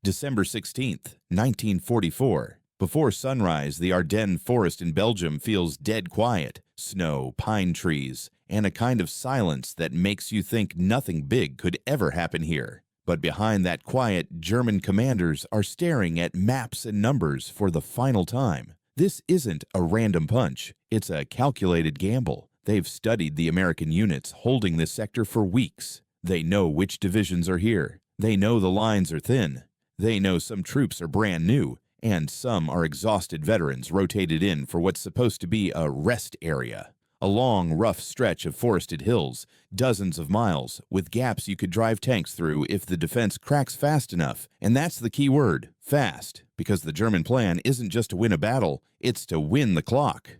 December 16th, 1944. Before sunrise, the Ardennes forest in Belgium feels dead quiet. Snow, pine trees, and a kind of silence that makes you think nothing big could ever happen here. But behind that quiet, German commanders are staring at maps and numbers for the final time. This isn't a random punch. It's a calculated gamble. They've studied the American units holding this sector for weeks. They know which divisions are here. They know the lines are thin. They know some troops are brand new, and some are exhausted veterans rotated in for what's supposed to be a rest area. A long, rough stretch of forested hills, dozens of miles, with gaps you could drive tanks through if the defense cracks fast enough. And that's the key word, fast, because the German plan isn't just to win a battle, it's to win the clock.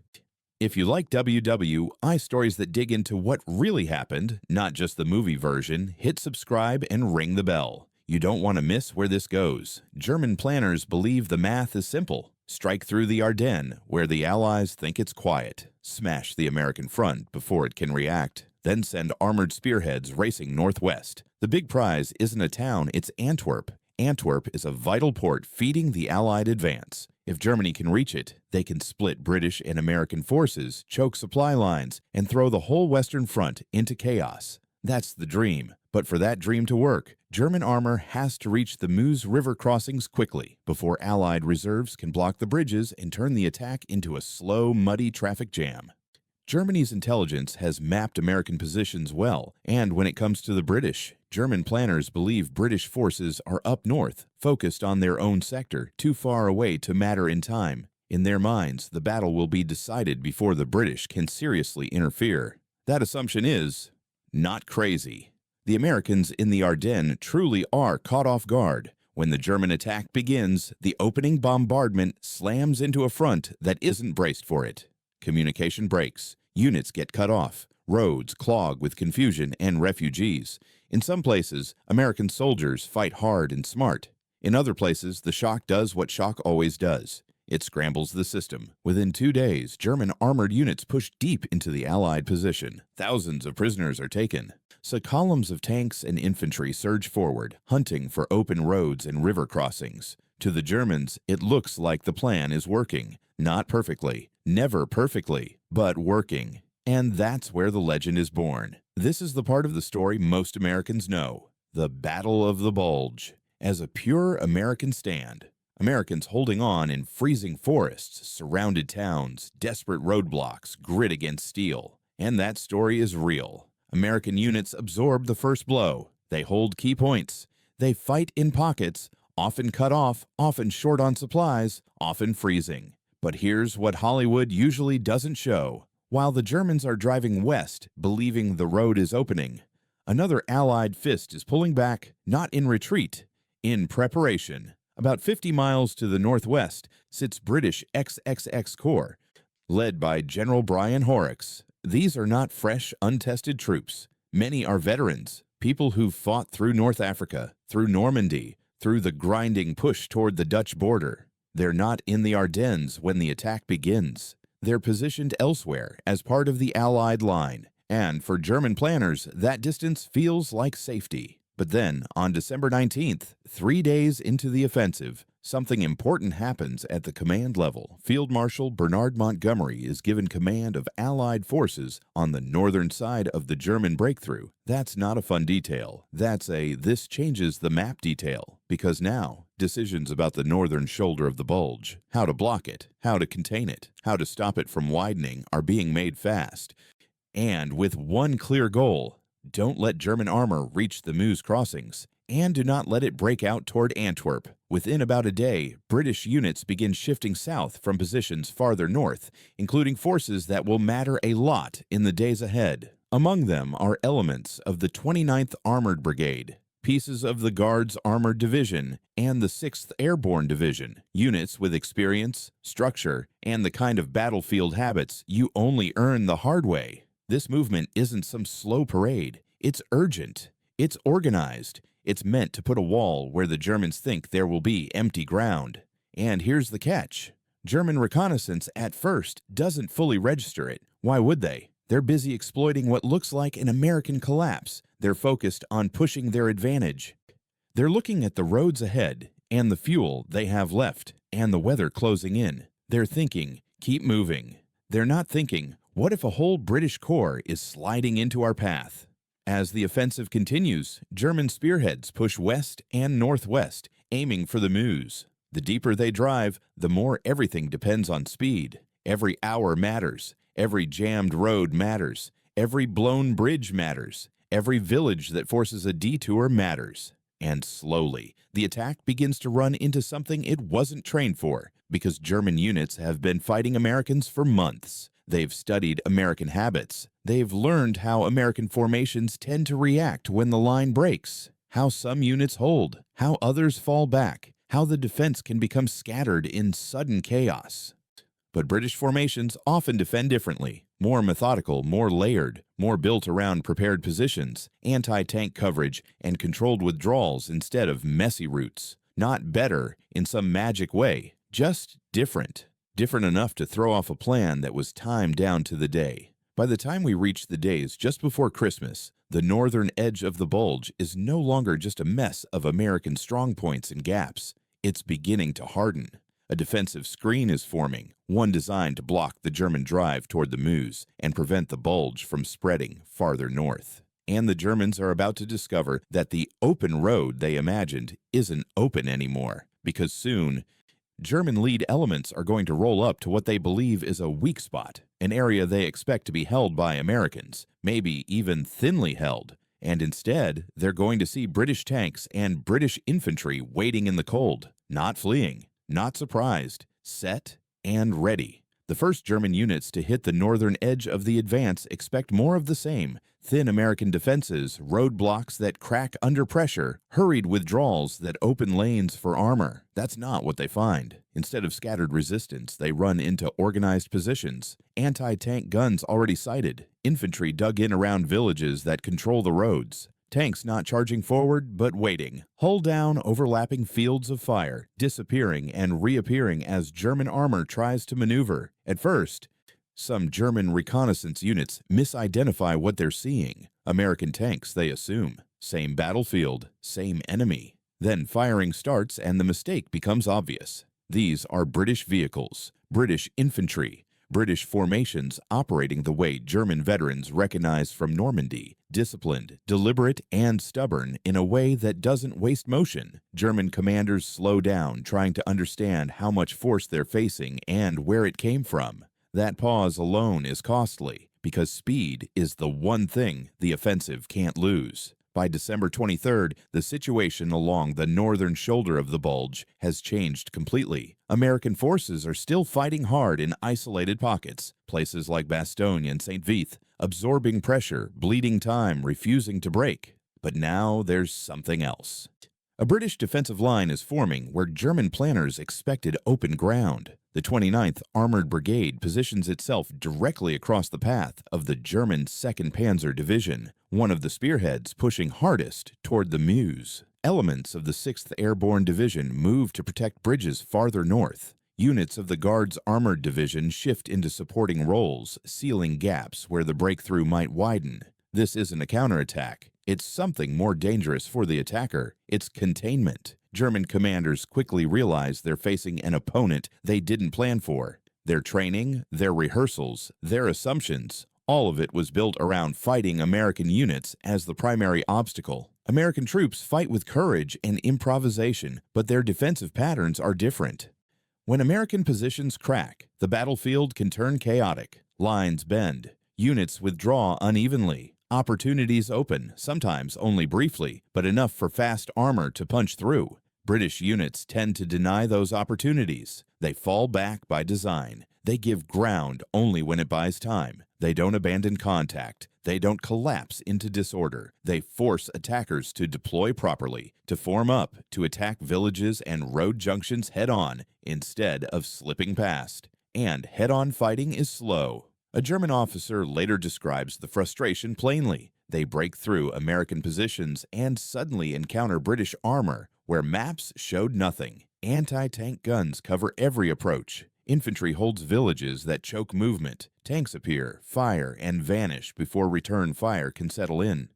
If you like WWI stories that dig into what really happened, not just the movie version, hit subscribe and ring the bell. You don't want to miss where this goes. German planners believe the math is simple. Strike through the Ardennes, where the Allies think it's quiet. Smash the American front before it can react. Then send armored spearheads racing northwest. The big prize isn't a town, it's Antwerp. Antwerp is a vital port feeding the Allied advance. If Germany can reach it, they can split British and American forces, choke supply lines, and throw the whole Western Front into chaos. That's the dream. But for that dream to work, German armor has to reach the Meuse River crossings quickly before Allied reserves can block the bridges and turn the attack into a slow, muddy traffic jam. Germany's intelligence has mapped American positions well, and when it comes to the British, German planners believe British forces are up north, focused on their own sector, too far away to matter in time. In their minds, the battle will be decided before the British can seriously interfere. That assumption is not crazy. The Americans in the Ardennes truly are caught off guard. When the German attack begins, the opening bombardment slams into a front that isn't braced for it. Communication breaks. Units get cut off. Roads clog with confusion and refugees. In some places, American soldiers fight hard and smart. In other places, the shock does what shock always does. It scrambles the system. Within 2 days, German armored units push deep into the Allied position. Thousands of prisoners are taken. So columns of tanks and infantry surge forward, hunting for open roads and river crossings. To the Germans, it looks like the plan is working. Not perfectly, never perfectly, but working. And that's where the legend is born. This is the part of the story most Americans know. The Battle of the Bulge. As a pure American stand. Americans holding on in freezing forests, surrounded towns, desperate roadblocks, grit against steel. And that story is real. American units absorb the first blow. They hold key points. They fight in pockets, often cut off, often short on supplies, often freezing. But here's what Hollywood usually doesn't show. While the Germans are driving west, believing the road is opening, another Allied fist is pulling back, not in retreat, in preparation. About 50 miles to the northwest sits British XXX Corps, led by General Brian Horrocks. These are not fresh, untested troops. Many are veterans, people who've fought through North Africa, through Normandy, through the grinding push toward the Dutch border. They're not in the Ardennes when the attack begins. They're positioned elsewhere as part of the Allied line. And for German planners, that distance feels like safety. But then, on December 19th, 3 days into the offensive, something important happens at the command level. Field Marshal Bernard Montgomery is given command of Allied forces on the northern side of the German breakthrough. That's not a fun detail. That's a "this changes the map" detail, because now, decisions about the northern shoulder of the Bulge, how to block it, how to contain it, how to stop it from widening, are being made fast. And with one clear goal: don't let German armor reach the Meuse crossings, and do not let it break out toward Antwerp. Within about a day, British units begin shifting south from positions farther north, including forces that will matter a lot in the days ahead. Among them are elements of the 29th Armored Brigade, pieces of the Guards Armored Division, and the 6th Airborne Division, units with experience, structure, and the kind of battlefield habits you only earn the hard way. This movement isn't some slow parade. It's urgent. It's organized. It's meant to put a wall where the Germans think there will be empty ground. And here's the catch. German reconnaissance at first doesn't fully register it. Why would they? They're busy exploiting what looks like an American collapse. They're focused on pushing their advantage. They're looking at the roads ahead, and the fuel they have left, and the weather closing in. They're thinking, keep moving. They're not thinking, what if a whole British corps is sliding into our path? As the offensive continues, German spearheads push west and northwest, aiming for the Meuse. The deeper they drive, the more everything depends on speed. Every hour matters. Every jammed road matters. Every blown bridge matters. Every village that forces a detour matters. And slowly, the attack begins to run into something it wasn't trained for, because German units have been fighting Americans for months. They've studied American habits. They've learned how American formations tend to react when the line breaks, how some units hold, how others fall back, how the defense can become scattered in sudden chaos. But British formations often defend differently, more methodical, more layered, more built around prepared positions, anti-tank coverage, and controlled withdrawals instead of messy routes. Not better in some magic way, just different. Different enough to throw off a plan that was timed down to the day. By the time we reach the days just before Christmas, the northern edge of the Bulge is no longer just a mess of American strongpoints and gaps. It's beginning to harden. A defensive screen is forming, one designed to block the German drive toward the Meuse and prevent the Bulge from spreading farther north. And the Germans are about to discover that the open road they imagined isn't open anymore, because soon, German lead elements are going to roll up to what they believe is a weak spot, an area they expect to be held by Americans, maybe even thinly held. And instead, they're going to see British tanks and British infantry waiting in the cold, not fleeing, not surprised, set and ready. The first German units to hit the northern edge of the advance expect more of the same: thin American defenses, roadblocks that crack under pressure, hurried withdrawals that open lanes for armor. That's not what they find. Instead of scattered resistance, they run into organized positions, anti-tank guns already sighted, infantry dug in around villages that control the roads. Tanks not charging forward, but waiting, hull down overlapping fields of fire, disappearing and reappearing as German armor tries to maneuver. At first, some German reconnaissance units misidentify what they're seeing. American tanks, they assume. Same battlefield, same enemy. Then firing starts and the mistake becomes obvious. These are British vehicles, British infantry, British formations operating the way German veterans recognize from Normandy, disciplined, deliberate, and stubborn in a way that doesn't waste motion. German commanders slow down, trying to understand how much force they're facing and where it came from. That pause alone is costly, because speed is the one thing the offensive can't lose. By December 23rd, the situation along the northern shoulder of the Bulge has changed completely. American forces are still fighting hard in isolated pockets, places like Bastogne and St. Vith, absorbing pressure, bleeding time, refusing to break. But now there's something else. A British defensive line is forming where German planners expected open ground. The 29th Armored Brigade positions itself directly across the path of the German 2nd Panzer Division, one of the spearheads pushing hardest toward the Meuse. Elements of the 6th Airborne Division move to protect bridges farther north. Units of the Guards Armored Division shift into supporting roles, sealing gaps where the breakthrough might widen. This isn't a counterattack. It's something more dangerous for the attacker. It's containment. German commanders quickly realize they're facing an opponent they didn't plan for. Their training, their rehearsals, their assumptions, all of it was built around fighting American units as the primary obstacle. American troops fight with courage and improvisation, but their defensive patterns are different. When American positions crack, the battlefield can turn chaotic. Lines bend. Units withdraw unevenly. Opportunities open, sometimes only briefly, but enough for fast armor to punch through. British units tend to deny those opportunities. They fall back by design. They give ground only when it buys time. They don't abandon contact. They don't collapse into disorder. They force attackers to deploy properly, to form up, to attack villages and road junctions head-on instead of slipping past. And head-on fighting is slow. A German officer later describes the frustration plainly. They break through American positions and suddenly encounter British armor where maps showed nothing. Anti-tank guns cover every approach. Infantry holds villages that choke movement. Tanks appear, fire, and vanish before return fire can settle in.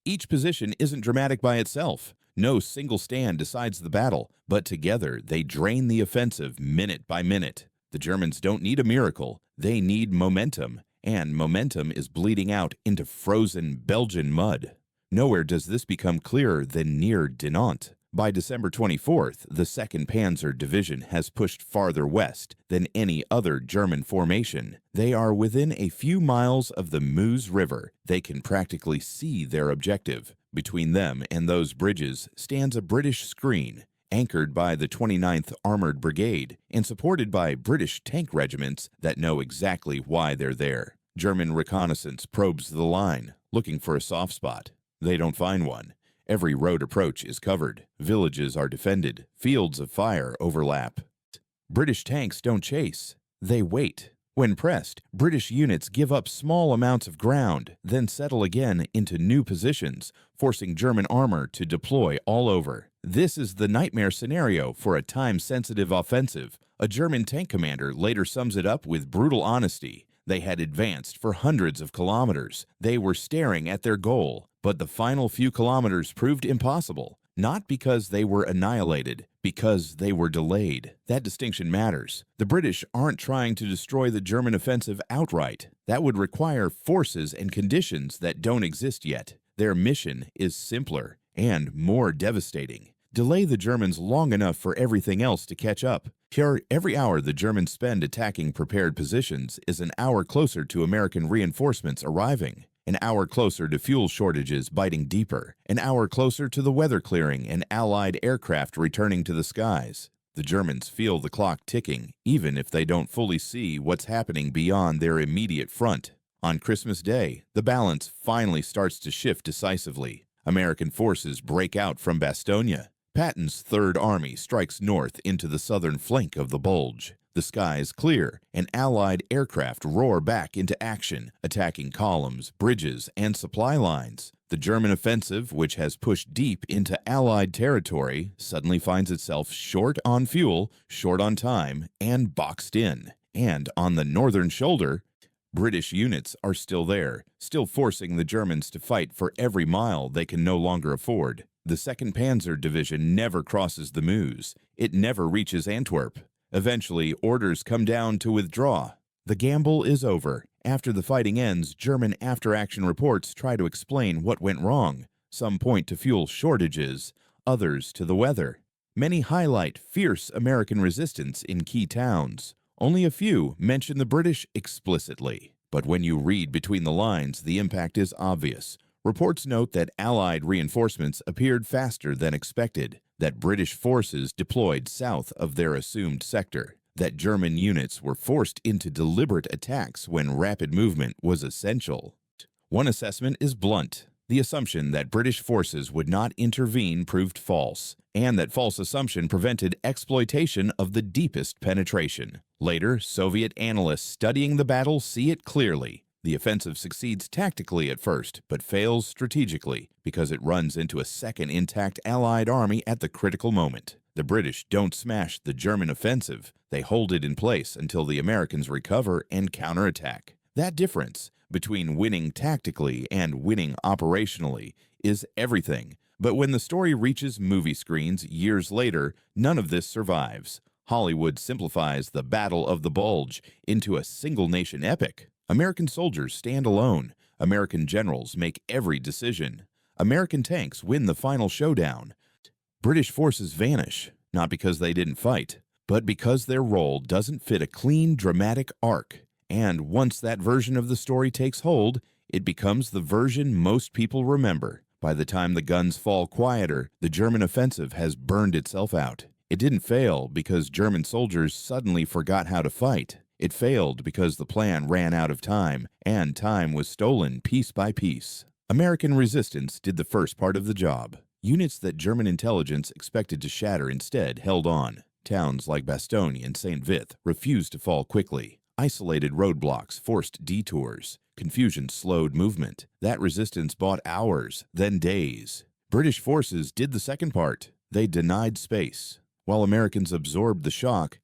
Each position isn't dramatic by itself. No single stand decides the battle, but together they drain the offensive minute by minute. The Germans don't need a miracle, they need momentum, and momentum is bleeding out into frozen Belgian mud. Nowhere does this become clearer than near Dinant. By December 24th, the 2nd Panzer Division has pushed farther west than any other German formation. They are within a few miles of the Meuse River. They can practically see their objective. Between them and those bridges stands a British screen, anchored by the 29th Armored Brigade and supported by British tank regiments that know exactly why they're there. German reconnaissance probes the line, looking for a soft spot. They don't find one. Every road approach is covered, villages are defended, fields of fire overlap. British tanks don't chase, they wait. When pressed, British units give up small amounts of ground, then settle again into new positions, forcing German armor to deploy all over. This is the nightmare scenario for a time-sensitive offensive. A German tank commander later sums it up with brutal honesty. They had advanced for hundreds of kilometers. They were staring at their goal, but the final few kilometers proved impossible. Not because they were annihilated, because they were delayed. That distinction matters. The British aren't trying to destroy the German offensive outright. That would require forces and conditions that don't exist yet. Their mission is simpler and more devastating. Delay the Germans long enough for everything else to catch up. Here, every hour the Germans spend attacking prepared positions is an hour closer to American reinforcements arriving, an hour closer to fuel shortages biting deeper, an hour closer to the weather clearing and Allied aircraft returning to the skies. The Germans feel the clock ticking, even if they don't fully see what's happening beyond their immediate front. On Christmas Day, the balance finally starts to shift decisively. American forces break out from Bastogne. Patton's Third Army strikes north into the southern flank of the Bulge. The skies clear, and Allied aircraft roar back into action, attacking columns, bridges, and supply lines. The German offensive, which has pushed deep into Allied territory, suddenly finds itself short on fuel, short on time, and boxed in. And on the northern shoulder, British units are still there, still forcing the Germans to fight for every mile they can no longer afford. The 2nd Panzer Division never crosses the Meuse. It never reaches Antwerp. Eventually, orders come down to withdraw. The gamble is over. After the fighting ends, German after-action reports try to explain what went wrong. Some point to fuel shortages, others to the weather. Many highlight fierce American resistance in key towns. Only a few mention the British explicitly. But when you read between the lines, the impact is obvious. Reports note that Allied reinforcements appeared faster than expected, that British forces deployed south of their assumed sector, that German units were forced into deliberate attacks when rapid movement was essential. One assessment is blunt. The assumption that British forces would not intervene proved false, and that false assumption prevented exploitation of the deepest penetration. Later, Soviet analysts studying the battle see it clearly. The offensive succeeds tactically at first, but fails strategically because it runs into a second intact Allied army at the critical moment. The British don't smash the German offensive. They hold it in place until the Americans recover and counterattack. That difference between winning tactically and winning operationally is everything. But when the story reaches movie screens years later, none of this survives. Hollywood simplifies the Battle of the Bulge into a single-nation epic. American soldiers stand alone. American generals make every decision. American tanks win the final showdown. British forces vanish, not because they didn't fight, but because their role doesn't fit a clean, dramatic arc. And once that version of the story takes hold, it becomes the version most people remember. By the time the guns fall quieter, the German offensive has burned itself out. It didn't fail because German soldiers suddenly forgot how to fight. It failed because the plan ran out of time, and time was stolen piece by piece. American resistance did the first part of the job. Units that German intelligence expected to shatter instead held on. Towns like Bastogne and St. Vith refused to fall quickly. Isolated roadblocks forced detours. Confusion slowed movement. That resistance bought hours, then days. British forces did the second part. They denied space. While Americans absorbed the shock,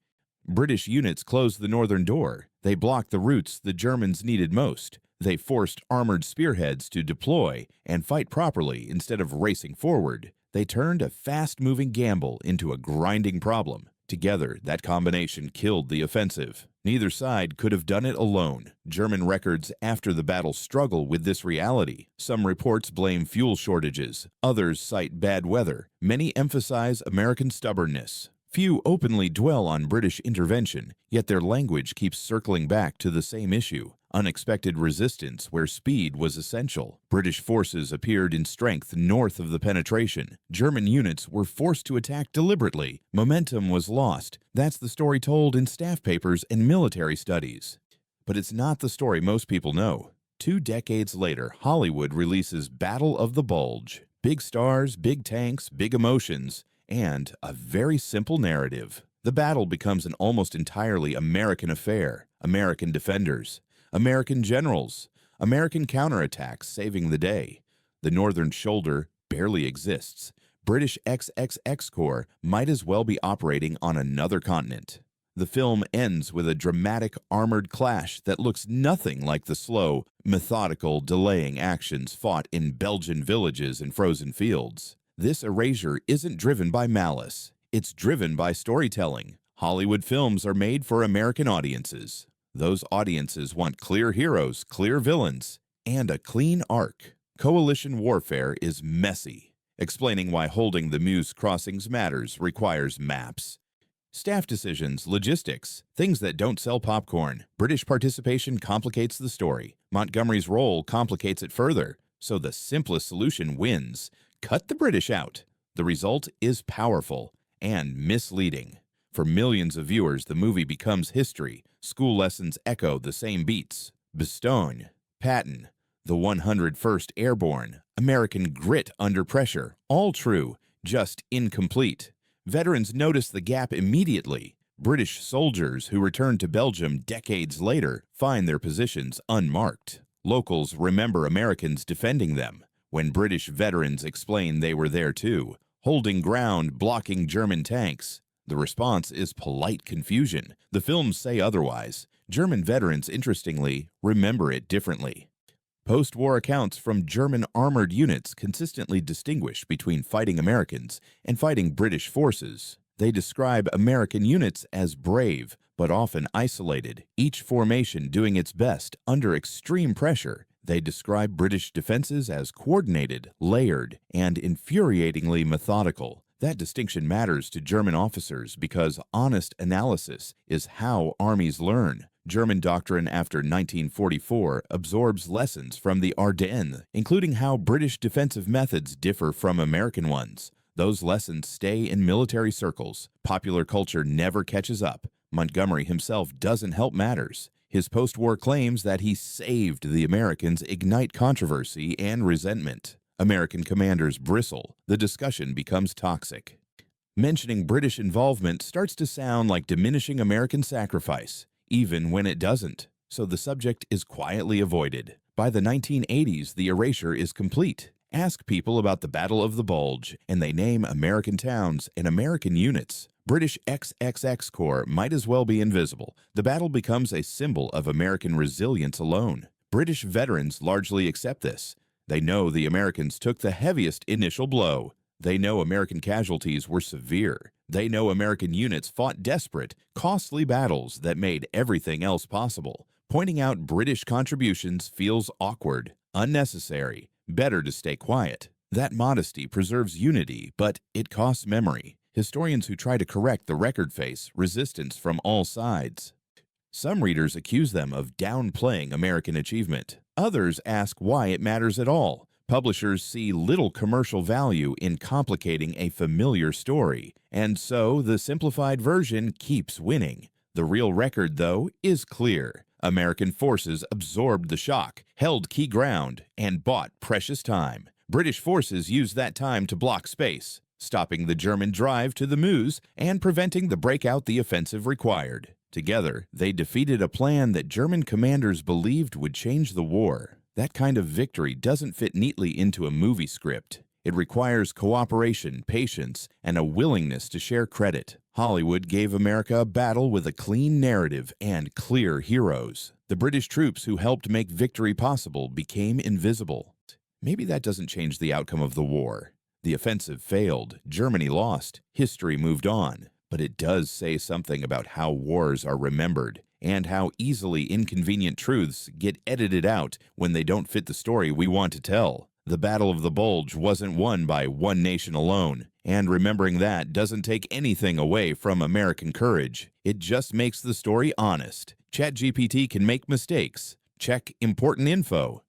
British units closed the northern door. They blocked the routes the Germans needed most. They forced armored spearheads to deploy and fight properly instead of racing forward. They turned a fast-moving gamble into a grinding problem. Together, that combination killed the offensive. Neither side could have done it alone. German records after the battle struggle with this reality. Some reports blame fuel shortages. Others cite bad weather. Many emphasize American stubbornness. Few openly dwell on British intervention, yet their language keeps circling back to the same issue: unexpected resistance where speed was essential. British forces appeared in strength north of the penetration. German units were forced to attack deliberately. Momentum was lost. That's the story told in staff papers and military studies. But it's not the story most people know. 2 decades later, Hollywood releases Battle of the Bulge. Big stars, big tanks, big emotions, and a very simple narrative. The battle becomes an almost entirely American affair. American defenders, American generals, American counterattacks saving the day. The Northern Shoulder barely exists. British XXX Corps might as well be operating on another continent. The film ends with a dramatic armored clash that looks nothing like the slow, methodical, delaying actions fought in Belgian villages and frozen fields. This erasure isn't driven by malice. It's driven by storytelling. Hollywood films are made for American audiences. Those audiences want clear heroes, clear villains, and a clean arc. Coalition warfare is messy. Explaining why holding the Meuse crossings matters requires maps. Staff decisions, logistics, things that don't sell popcorn. British participation complicates the story. Montgomery's role complicates it further. So the simplest solution wins. Cut the British out. The result is powerful and misleading. For millions of viewers, the movie becomes history. School lessons echo the same beats. Bastogne, Patton, the 101st Airborne, American grit under pressure, all true, just incomplete. Veterans notice the gap immediately. British soldiers who return to Belgium decades later find their positions unmarked. Locals remember Americans defending them. When British veterans explain they were there too, holding ground, blocking German tanks, the response is polite confusion. The films say otherwise. German veterans, interestingly, remember it differently. Post-war accounts from German armored units consistently distinguish between fighting Americans and fighting British forces. They describe American units as brave, but often isolated, each formation doing its best under extreme pressure. They describe British defenses as coordinated, layered, and infuriatingly methodical. That distinction matters to German officers because honest analysis is how armies learn. German doctrine after 1944 absorbs lessons from the Ardennes, including how British defensive methods differ from American ones. Those lessons stay in military circles. Popular culture never catches up. Montgomery himself doesn't help matters. His post-war claims that he saved the Americans ignite controversy and resentment. American commanders bristle. The discussion becomes toxic. Mentioning British involvement starts to sound like diminishing American sacrifice, even when it doesn't. So the subject is quietly avoided. By the 1980s, the erasure is complete. Ask people about the Battle of the Bulge, and they name American towns and American units. British XXX Corps might as well be invisible. The battle becomes a symbol of American resilience alone. British veterans largely accept this. They know the Americans took the heaviest initial blow. They know American casualties were severe. They know American units fought desperate, costly battles that made everything else possible. Pointing out British contributions feels awkward, unnecessary, better to stay quiet. That modesty preserves unity, but it costs memory. Historians who try to correct the record face resistance from all sides. Some readers accuse them of downplaying American achievement. Others ask why it matters at all. Publishers see little commercial value in complicating a familiar story, and so the simplified version keeps winning. The real record, though, is clear. American forces absorbed the shock, held key ground, and bought precious time. British forces used that time to block space, stopping the German drive to the Meuse and preventing the breakout the offensive required. Together, they defeated a plan that German commanders believed would change the war. That kind of victory doesn't fit neatly into a movie script. It requires cooperation, patience, and a willingness to share credit. Hollywood gave America a battle with a clean narrative and clear heroes. The British troops who helped make victory possible became invisible. Maybe that doesn't change the outcome of the war. The offensive failed, Germany lost, history moved on. But it does say something about how wars are remembered and how easily inconvenient truths get edited out when they don't fit the story we want to tell. The Battle of the Bulge wasn't won by one nation alone, and remembering that doesn't take anything away from American courage. It just makes the story honest. ChatGPT can make mistakes. Check important info.